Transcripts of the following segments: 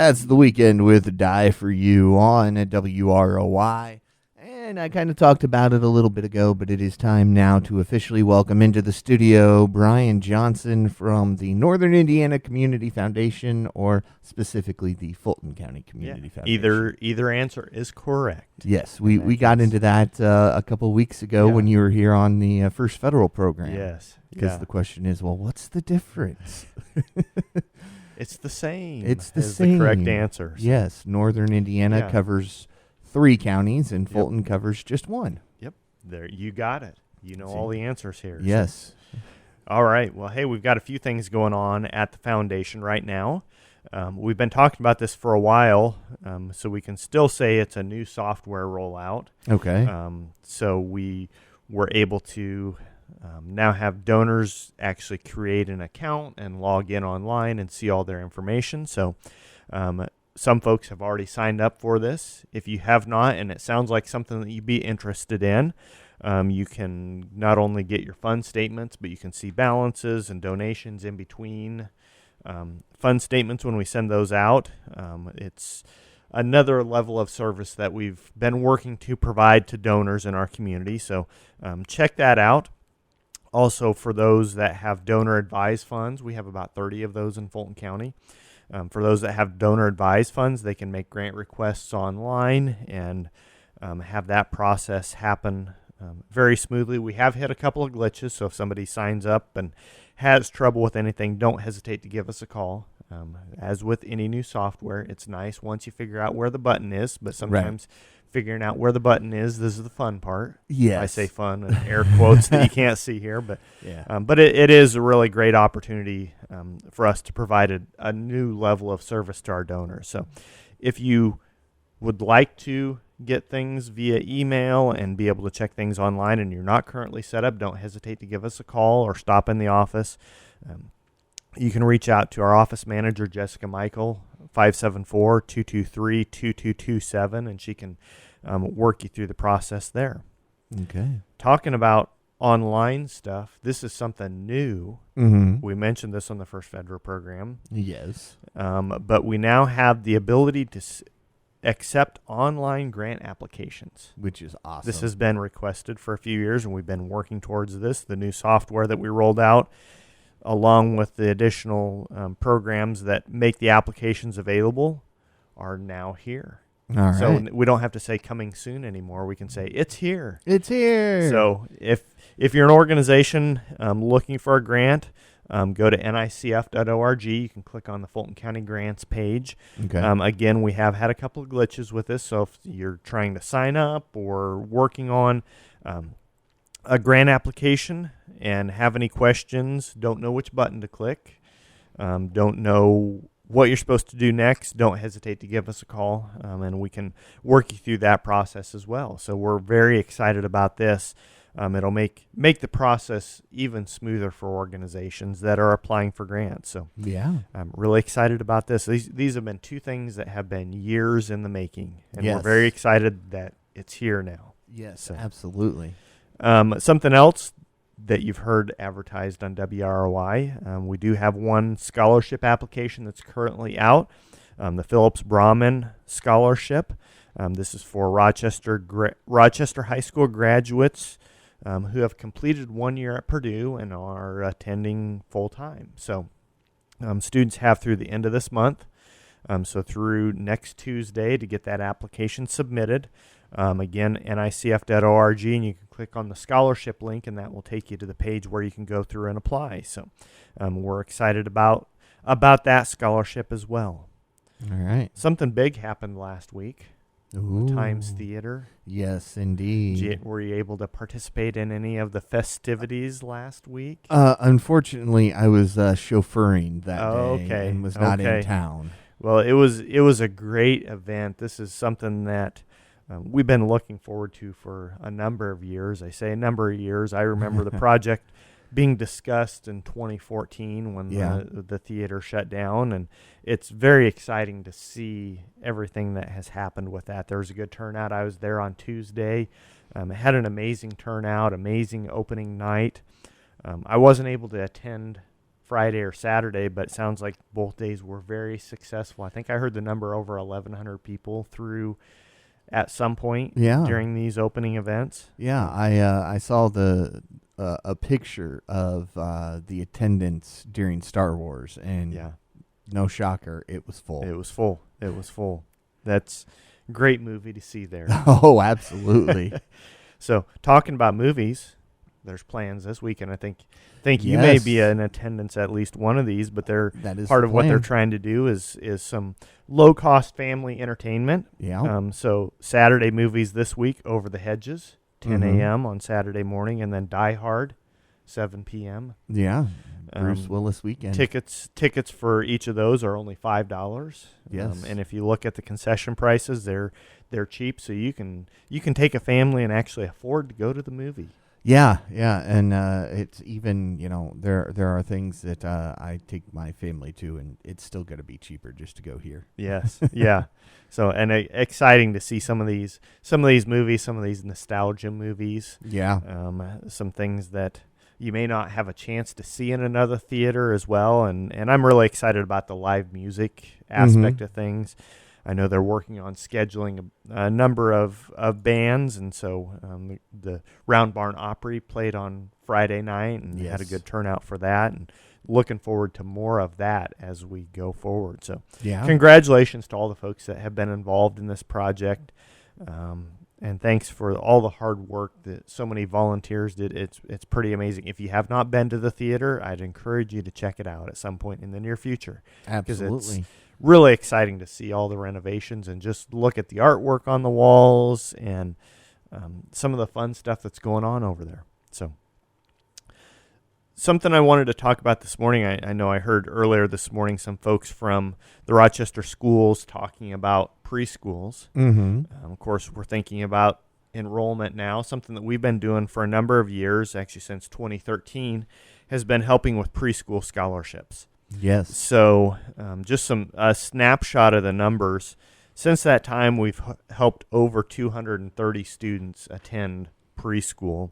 That's the weekend with Die for You on WROY. And I kind of talked about it a little bit ago, but it is time now to officially welcome into the studio Brian Johnson from the Northern Indiana Community Foundation, or specifically the Fulton County Community Foundation. Either answer is correct. Yes, we got into that a couple weeks ago when you were here on the First Federal program. Yes. Because the question is, well, what's the difference? It's the same. It's the is same. The correct answer. Yes, Northern Indiana covers 3 counties, and Fulton covers just 1. Yep. There, you got it. You know all the answers here. Yes. So. All right. Well, hey, we've got a few things going on at the foundation right now. We've been talking about this for a while, so we can still say it's a new software rollout. Okay. So we were able to now have donors actually create an account and log in online and see all their information. So some folks have already signed up for this. If you have not, and it sounds like something that you'd be interested in, you can not only get your fund statements, but you can see balances and donations in between fund statements when we send those out. It's another level of service that we've been working to provide to donors in our community. So check that out. Also, for those that have donor advised funds, we have about 30 of those in Fulton County. For those that have donor advised funds, they can make grant requests online and have that process happen very smoothly. We have hit a couple of glitches, so if somebody signs up and has trouble with anything, don't hesitate to give us a call. As with any new software, it's nice once you figure out where the button is, but sometimes figuring out where the button is, this is the fun part. Yes. I say fun and air quotes that you can't see here, but but it is a really great opportunity for us to provide a new level of service to our donors. So if you would like to get things via email and be able to check things online and you're not currently set up, don't hesitate to give us a call or stop in the office. You can reach out to our office manager, Jessica Michael, 574-223-2227, and she can work you through the process there. Okay. Talking about online stuff, this is something new. Mm-hmm. We mentioned this on the First Federal program. Yes. But we now have the ability to accept online grant applications, which is awesome. This has been requested for a few years, and we've been working towards this. The new software that we rolled out, along with the additional programs that make the applications available, are now here. All right. So we don't have to say coming soon anymore. We can say it's here. It's here. So if you're an organization looking for a grant, go to nicf.org. You can click on the Fulton County Grants page. Okay. Again, we have had a couple of glitches with this. So if you're trying to sign up or working on a grant application and have any questions, don't know which button to click, don't know what you're supposed to do next, don't hesitate to give us a call, and we can work you through that process as well. So we're very excited about this. It'll make the process even smoother for organizations that are applying for grants. So I'm really excited about this. These have been 2 things that have been years in the making, and we're very excited that it's here now. Yes, so. Absolutely. Something else that you've heard advertised on WROY, we do have one scholarship application that's currently out, the Phillips Brahman Scholarship. This is for Rochester High School graduates who have completed 1 year at Purdue and are attending full-time. So students have through the end of this month, so through next Tuesday, to get that application submitted. Again, nicf.org, and you can click on the scholarship link, and that will take you to the page where you can go through and apply. So we're excited about that scholarship as well. All right. Something big happened last week. Ooh. Times Theater. Yes, indeed. Were you able to participate in any of the festivities last week? Unfortunately, I was chauffeuring that day and was not in town. Well, it was a great event. This is something that we've been looking forward to for a number of years. I say a number of years. I remember the project being discussed in 2014 when the theater shut down, and it's very exciting to see everything that has happened with that. There was a good turnout. I was there on Tuesday. It had an amazing turnout, amazing opening night. I wasn't able to attend Friday or Saturday, but it sounds like both days were very successful. I think I heard the number over 1,100 people through at some point Yeah. during these opening events. Yeah, I saw a picture of the attendance during Star Wars, and Yeah, no shocker, it was full. it was full. It was full. That's a great movie to see there. Oh, absolutely. So talking about movies, there's plans this weekend. I think you may be Yes. in attendance at least one of these, but they're That is part the of what they're plan. trying to do is some low cost family entertainment. Yeah. So Saturday movies this week, Over the Hedges, 10 Mhm. a.m. on Saturday morning, and then Die Hard, 7 p.m. Yeah. Bruce Um, Willis weekend. Tickets for each of those are only $5. Yes. And if you look at the concession prices, they're cheap, so you can take a family and actually afford to go to the movie. Yeah, and it's even, there are things that I take my family to, and it's still going to be cheaper just to go here. Yes, yeah. So and exciting to see some of these movies, some of these nostalgia movies. Yeah. Some things that you may not have a chance to see in another theater as well, and I'm really excited about the live music aspect of things. I know they're working on scheduling a number of bands, and so the Round Barn Opry played on Friday night and had a Yes. good turnout for that, and looking forward to more of that as we go forward. So Yeah. congratulations to all the folks that have been involved in this project, and thanks for all the hard work that so many volunteers did. It's pretty amazing. If you have not been to the theater, I'd encourage you to check it out at some point in the near future. Absolutely. Really exciting to see all the renovations and just look at the artwork on the walls and some of the fun stuff that's going on over there. So something I wanted to talk about this morning, I know I heard earlier this morning some folks from the Rochester schools talking about preschools. Mm-hmm. Of course, we're thinking about enrollment now. Something that we've been doing for a number of years, actually since 2013, has been helping with preschool scholarships. Yes. So just a snapshot of the numbers. Since that time, we've helped over 230 students attend preschool.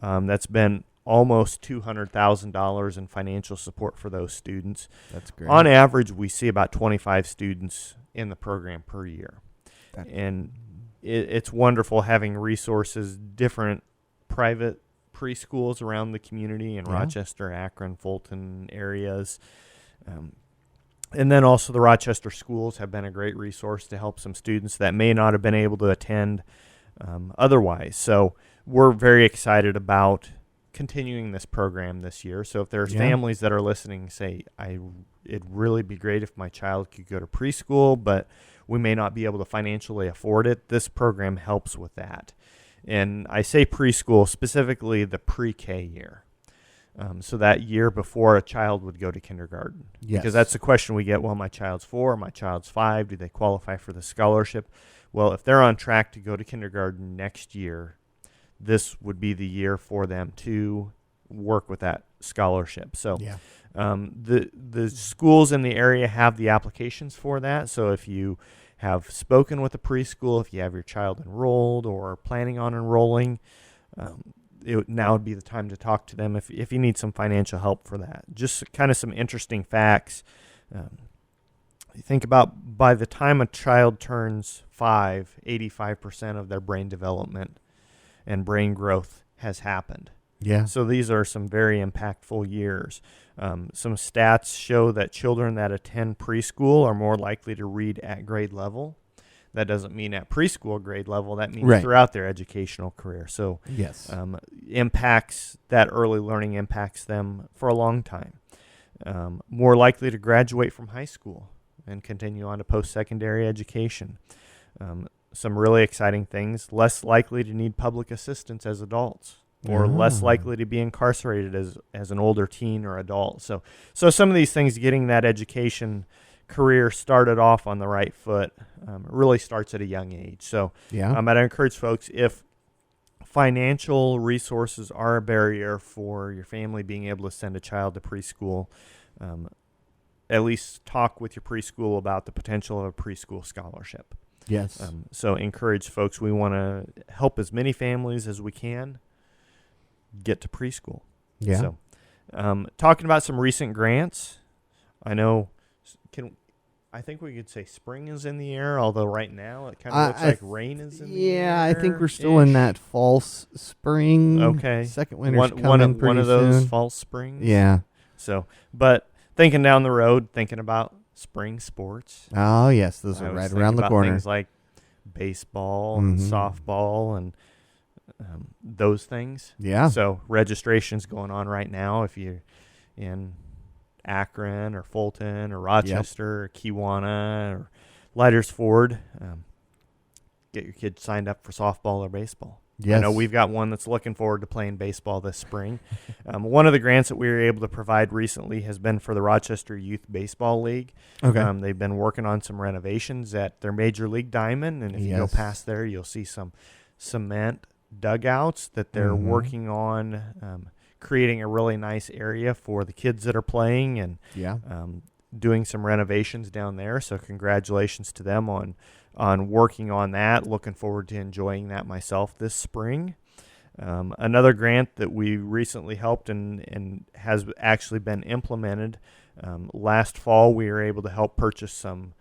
That's been almost $200,000 in financial support for those students. That's great. On average, we see about 25 students in the program per year. And it's wonderful having resources, different private preschools around the community in Rochester, Akron, Fulton areas. And then also the Rochester schools have been a great resource to help some students that may not have been able to attend otherwise. So we're very excited about continuing this program this year. So if there's families that are listening, say, it'd really be great if my child could go to preschool, but we may not be able to financially afford it. This program helps with that. And I say preschool, specifically the pre-K year. So that year before a child would go to kindergarten. Yes. Because that's the question we get, well, my child's 4, my child's 5, do they qualify for the scholarship? Well, if they're on track to go to kindergarten next year, this would be the year for them to work with that scholarship. So the schools in the area have the applications for that. So if you have spoken with a preschool, if you have your child enrolled or planning on enrolling, now would be the time to talk to them if you need some financial help for that. Just kind of some interesting facts. You think about by the time a child turns 5, 85% of their brain development and brain growth has happened. Yeah. So these are some very impactful years. Some stats show that children that attend preschool are more likely to read at grade level. That doesn't mean at preschool grade level. That means throughout their educational career. So yes, impacts that early learning impacts them for a long time. More likely to graduate from high school and continue on to post-secondary education. Some really exciting things. Less likely to need public assistance as adults, or less likely to be incarcerated as an older teen or adult. So some of these things, getting that education career started off on the right foot, really starts at a young age. So I'd encourage folks, if financial resources are a barrier for your family being able to send a child to preschool, at least talk with your preschool about the potential of a preschool scholarship. Yes. So encourage folks, we want to help as many families as we can get to preschool. Yeah. So Talking about some recent grants, I know. I think we could say spring is in the air, although right now it kind of looks like rain is in the air. Yeah, I think we're still in that false spring. Okay. Second winter's coming pretty one of those soon. false springs. Yeah. So, but thinking down the road, thinking about spring sports. Oh, yes. Those I are was right thinking around the about corner. Things like baseball and softball and those things. Yeah. So registration's going on right now if you're in Akron or Fulton or Rochester or Kewanna or Lighters Ford. Get your kids signed up for softball or baseball. Yes. I know we've got one that's looking forward to playing baseball this spring. One of the grants that we were able to provide recently has been for the Rochester Youth Baseball League. Okay. They've been working on some renovations at their Major League Diamond, and if you go past there, you'll see some cement dugouts that they're working on, creating a really nice area for the kids that are playing and doing some renovations down there. So congratulations to them on working on that. Looking forward to enjoying that myself this spring. Another grant that we recently helped and has actually been implemented. Last fall, we were able to help purchase some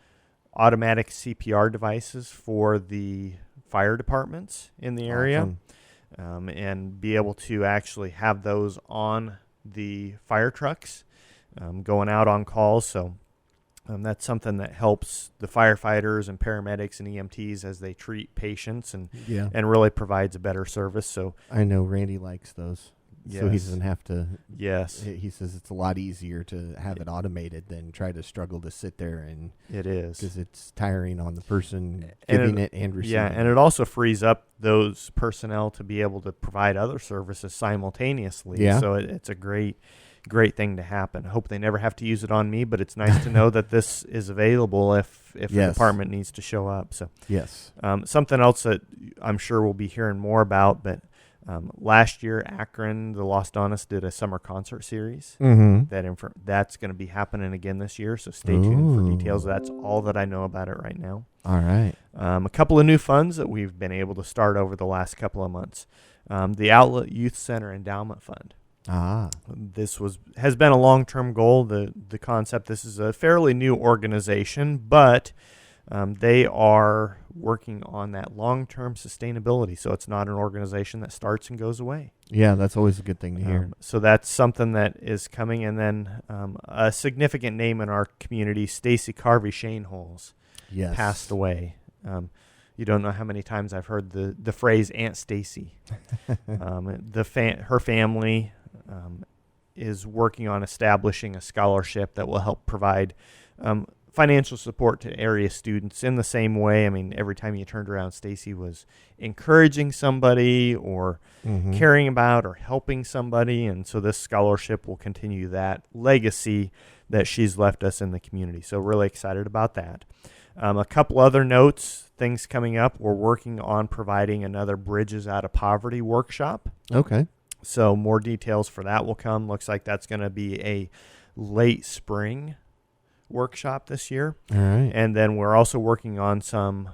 automatic CPR devices for the fire departments in the area. And be able to actually have those on the fire trucks going out on calls. So that's something that helps the firefighters and paramedics and EMTs as they treat patients and really provides a better service. So I know Randy likes those. Yes. So he doesn't have to. Yes. He says it's a lot easier to have it automated than try to struggle to sit there and. It is. Because it's tiring on the person giving it and receiving it. Yeah, and it also frees up those personnel to be able to provide other services simultaneously. Yeah. So it's a great thing to happen. I hope they never have to use it on me, but it's nice to know that this is available if the department needs to show up. So yes. Something else that I'm sure we'll be hearing more about, but last year, Akron, the Lost Honest, did a summer concert series. That's going to be happening again this year, so stay tuned for details. That's all that I know about it right now. All right. A couple of new funds that we've been able to start over the last couple of months. The Outlet Youth Center Endowment Fund. This has been a long-term goal. The concept. This is a fairly new organization, but they are working on that long-term sustainability. So it's not an organization that starts and goes away. Yeah, that's always a good thing to hear. So that's something that is coming. And then a significant name in our community, Stacy Carvey Shaneholes, passed away. You don't know how many times I've heard the phrase Aunt Stacy. Her family is working on establishing a scholarship that will help provide financial support to area students in the same way. I mean, every time you turned around, Stacy was encouraging somebody or caring about or helping somebody. And so this scholarship will continue that legacy that she's left us in the community. So really excited about that. A couple other notes, things coming up. We're working on providing another Bridges Out of Poverty workshop. Okay. So more details for that will come. Looks like that's going to be a late spring workshop this year. All right. And then we're also working on some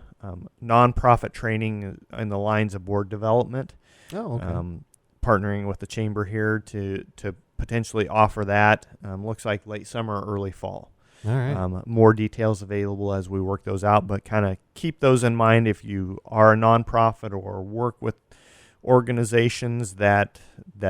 nonprofit training in the lines of board development. Oh, okay. Partnering with the chamber here to potentially offer that. Looks like late summer, early fall. All right. More details available as we work those out, but kind of keep those in mind if you are a nonprofit or work with organizations that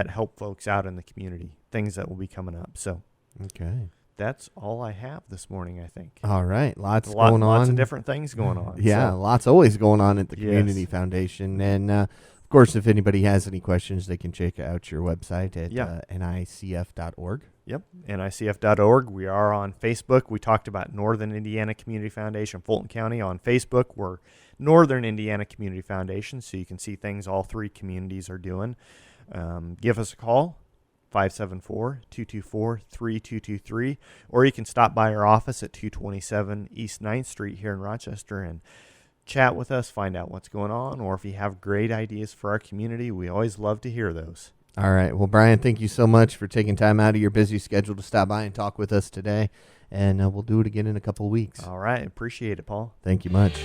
help folks out in the community, things that will be coming up. So okay. That's all I have this morning, I think. All right. Lots going on. Lots of different things going on. Yeah, so. Lots always going on at the Community Foundation. And, of course, if anybody has any questions, they can check out your website at nicf.org. Yep, nicf.org. We are on Facebook. We talked about Northern Indiana Community Foundation, Fulton County. On Facebook, we're Northern Indiana Community Foundation, so you can see things all three communities are doing. Give us a call. 574-224-3223, or you can stop by our office at 227 East 9th Street here in Rochester and chat with us, find out what's going on, or if you have great ideas for our community, we always love to hear those. All right. Well, Brian, thank you so much for taking time out of your busy schedule to stop by and talk with us today, and we'll do it again in a couple of weeks. All right. Appreciate it, Paul. Thank you much.